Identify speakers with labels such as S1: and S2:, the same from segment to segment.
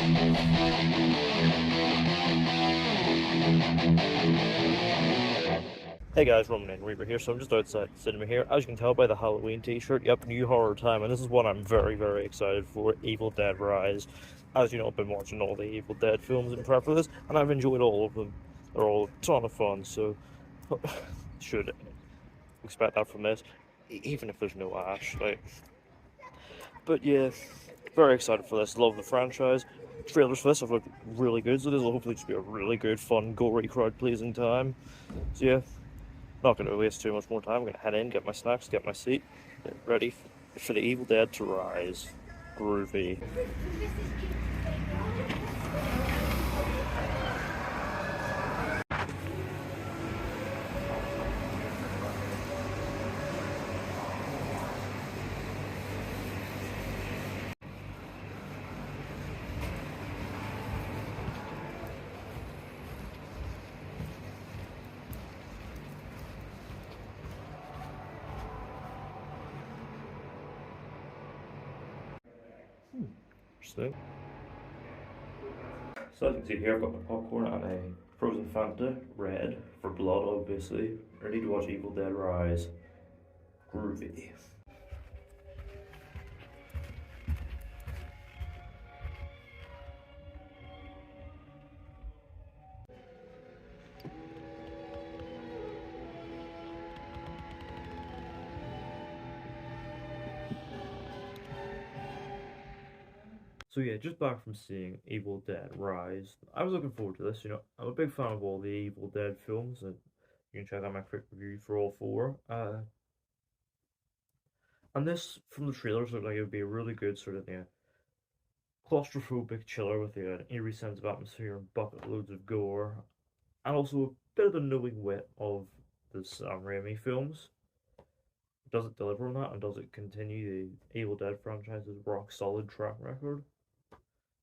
S1: Hey guys, Roman and Reaper here. So I'm just outside the cinema here. As you can tell by the Halloween t-shirt, yep, new horror time, and this is one I'm very, very excited for, Evil Dead Rise. As you know, I've been watching all the Evil Dead films in prep for this, and I've enjoyed all of them. They're all a ton of fun, so should expect that from this, even if there's no Ash. But yeah, very excited for this. Love the franchise. Trailers for this have looked really good, so this will hopefully just be a really good, fun, gory, crowd-pleasing time. So yeah, not going to waste too much more time. I'm going to head in, get my snacks, get my seat, get ready for the Evil Dead to rise. Groovy. Interesting. So as you can see here, I've got my popcorn and a frozen Fanta, red, for blood obviously. Ready to watch Evil Dead Rise. Groovy. So yeah, just back from seeing Evil Dead Rise. I was looking forward to this, I'm a big fan of all the Evil Dead films, and you can check out my quick review for all four. And this, from the trailers, looked like it would be a really good sort of claustrophobic chiller with an eerie sense of atmosphere and bucket loads of gore, and also a bit of the knowing wit of the Sam Raimi films. Does it deliver on that, and does it continue the Evil Dead franchise's rock solid track record?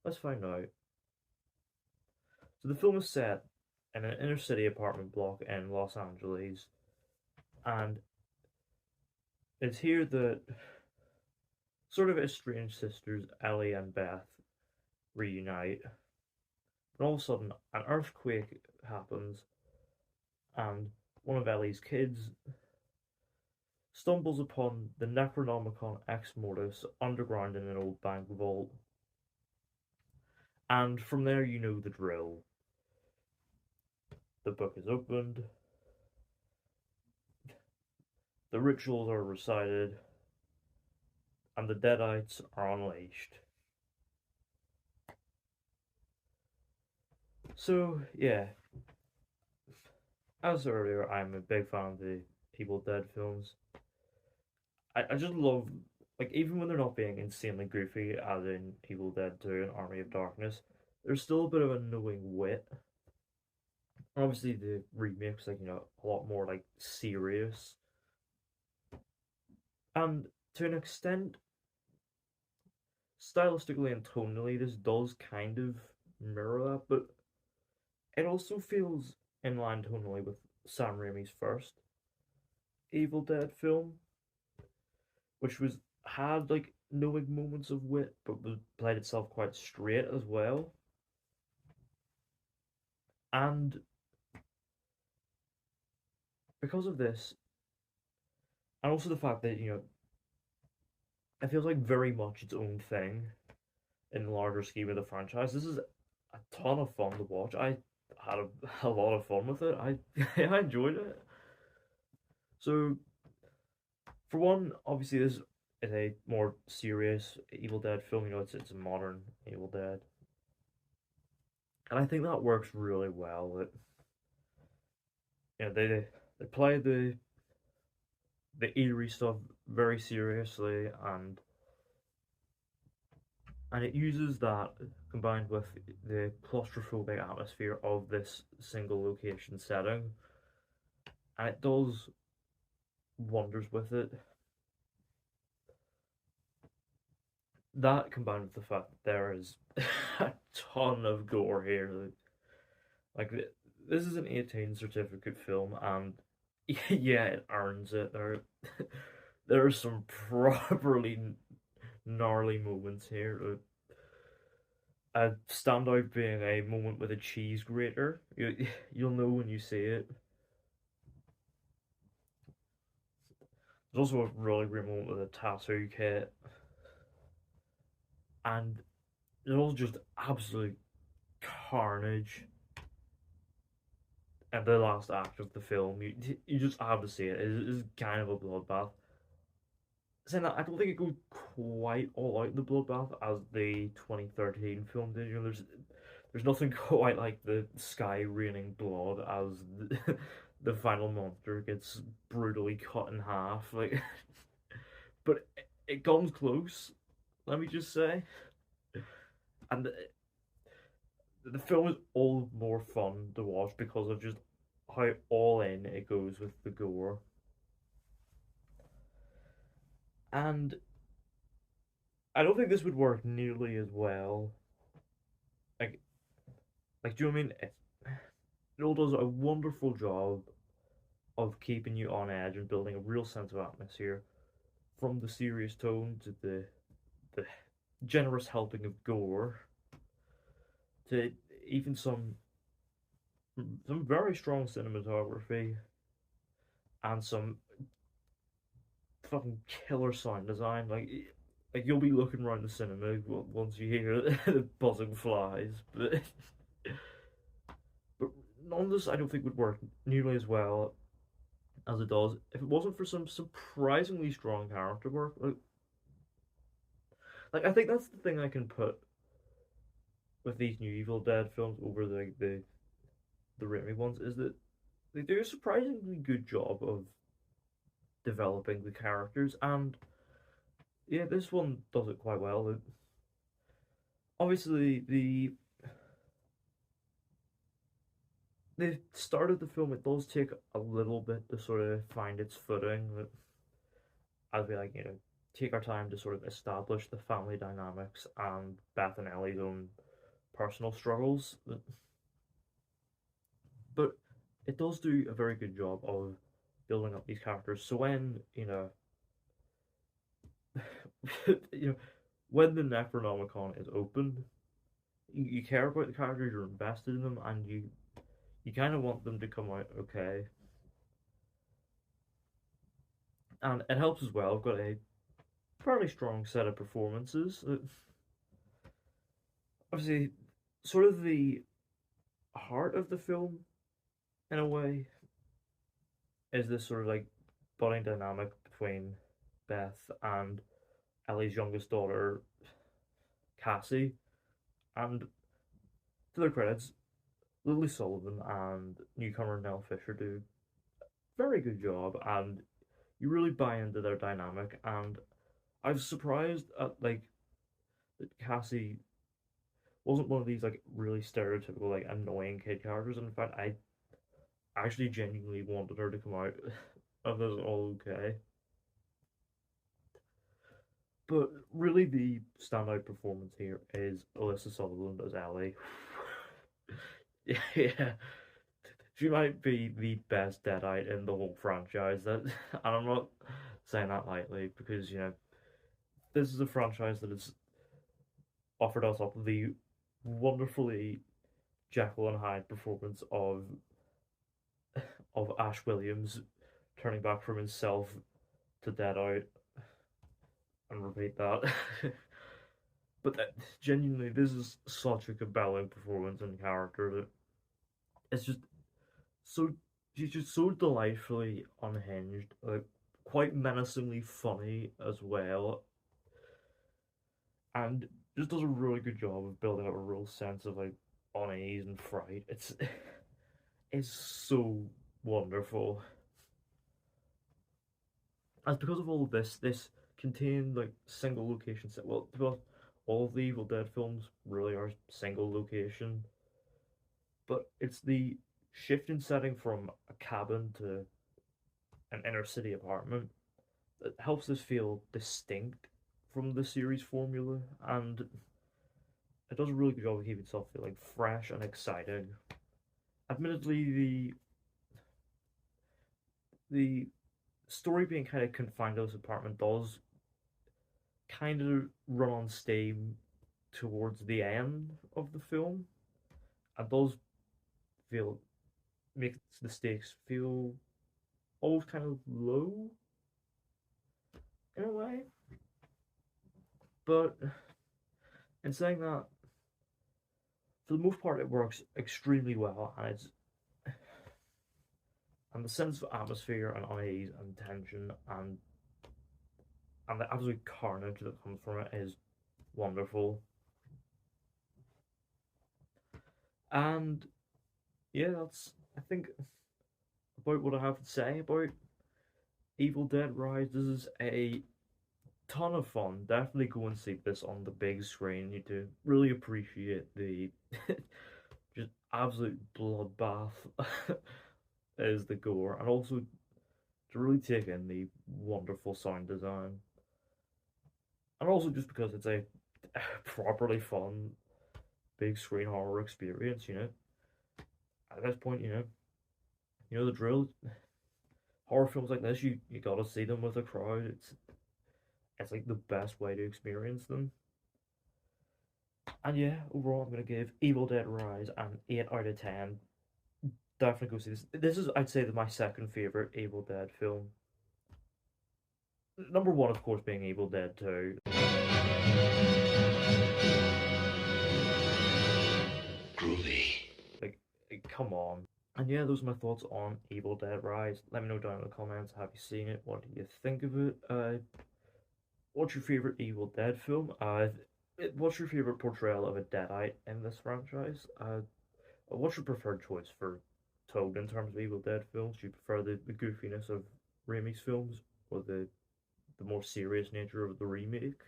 S1: Let's find out. So the film is set in an inner city apartment block in Los Angeles, and it's here that sort of estranged sisters Ellie and Beth reunite. And all of a sudden, an earthquake happens, and one of Ellie's kids stumbles upon the Necronomicon Ex Mortis underground in an old bank vault. And from there, you know the drill. The book is opened, the rituals are recited, and the Deadites are unleashed. So, yeah, as earlier, I'm a big fan of the Evil Dead films. I just love, like, even when they're not being insanely goofy, as in Evil Dead 2 and Army of Darkness, there's still a bit of a knowing wit. Obviously, the remakes, like, a lot more, like, serious. And to an extent, stylistically and tonally, this does kind of mirror that, but it also feels in line tonally with Sam Raimi's first Evil Dead film, which had like knowing moments of wit, but played itself quite straight as well. And because of this, and also the fact that it feels like very much its own thing in the larger scheme of the franchise. This is a ton of fun to watch. I had a lot of fun with it. I enjoyed it. So, for one, obviously this is a more serious Evil Dead film. It's a modern Evil Dead, and I think that works really well. That they play the eerie stuff very seriously, and it uses that combined with the claustrophobic atmosphere of this single location setting, and it does wonders with it. That combined with the fact that there is a ton of gore here, like this is an 18 certificate film, and yeah, it earns it. There are some properly gnarly moments here. A standout being a moment with a cheese grater. You'll know when you see it. There's also a really great moment with a tattoo kit, and it's all just absolute carnage. And the last act of the film, you just have to see it. It's kind of a bloodbath. Saying that, I don't think it goes quite all out in the bloodbath as the 2013 film did. There's nothing quite like the sky raining blood as the final monster gets brutally cut in half. Like, but it comes close. Let me just say, and the film is all more fun to watch because of just how all in it goes with the gore. And I don't think this would work nearly as well. Like, do you know what I mean? It all does a wonderful job of keeping you on edge and building a real sense of atmosphere, from the serious tone to the generous helping of gore to even some very strong cinematography and some fucking killer sound design. Like you'll be looking around the cinema once you hear the buzzing flies, but none of this I don't think would work nearly as well as it does if it wasn't for some surprisingly strong character work. Like I think that's the thing I can put with these new Evil Dead films over the Raimi ones, is that they do a surprisingly good job of developing the characters, and yeah, this one does it quite well. Obviously, the start of the film, it does take a little bit to sort of find its footing. As we like, take our time to sort of establish the family dynamics and Beth and Ellie's own personal struggles. But it does do a very good job of building up these characters. So when you know when the Necronomicon is open, you care about the characters, you're invested in them, and you kind of want them to come out okay. And it helps as well. I've got a fairly strong set of performances. Obviously, sort of the heart of the film, in a way, is this sort of like budding dynamic between Beth and Ellie's youngest daughter, Cassie. And to their credits, Lily Sullivan and newcomer Nell Fisher do a very good job, and you really buy into their dynamic. And I was surprised at that Cassie wasn't one of these like really stereotypical like annoying kid characters. In fact, I actually genuinely wanted her to come out of this all okay. But really, the standout performance here is Alyssa Sutherland as Ellie. Yeah, she might be the best Deadite in the whole franchise. That, and I'm not saying that lightly because this is a franchise that has offered us up the wonderfully Jekyll and Hyde performance of Ash Williams turning back from himself to Deadite, and repeat that. But genuinely, this is such a compelling performance and character that it's just so she's just so delightfully unhinged, like quite menacingly funny as well, and just does a really good job of building up a real sense of like unease and fright. It's so wonderful. And because of all of this contained like single location set. Well, to be honest, all of the Evil Dead films really are single location, but it's the shift in setting from a cabin to an inner city apartment that helps this feel distinct from the series formula, and it does a really good job of keeping itself feeling fresh and exciting. Admittedly, the story being kind of confined to this apartment does kind of run on steam towards the end of the film, and those feel makes the stakes feel always kind of low in a way. But in saying that, for the most part, it works extremely well, and the sense of atmosphere and unease and tension and the absolute carnage that comes from it is wonderful. And yeah, that's I think about what I have to say about Evil Dead Rise. This is a ton of fun. Definitely go and see this on the big screen. You to really appreciate the just absolute bloodbath is the gore, and also to really take in the wonderful sound design, and also just because it's a properly fun big screen horror experience. At this point, you know the drill. Horror films like this, you gotta see them with a crowd. It's like the best way to experience them. And yeah, overall, I'm gonna give Evil Dead Rise an 8 out of 10. Definitely go see this. This is, I'd say, my second favorite Evil Dead film. Number one, of course, being Evil Dead 2.
S2: Groovy.
S1: Like, come on. And yeah, those are my thoughts on Evil Dead Rise. Let me know down in the comments. Have you seen it? What do you think of it? What's your favorite Evil Dead film? What's your favorite portrayal of a Deadite in this franchise? What's your preferred choice for Toad in terms of Evil Dead films? Do you prefer the goofiness of Raimi's films or the more serious nature of the remake?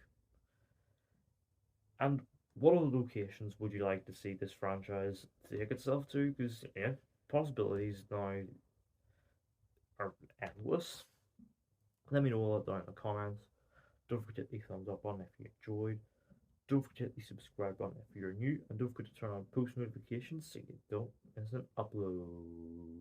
S1: And what other locations would you like to see this franchise take itself to? Because yeah, possibilities now are endless. Let me know all that down in the comments. Don't forget the thumbs up button if you enjoyed. Don't forget the subscribe button if you're new, and don't forget to turn on post notifications so you don't miss an upload.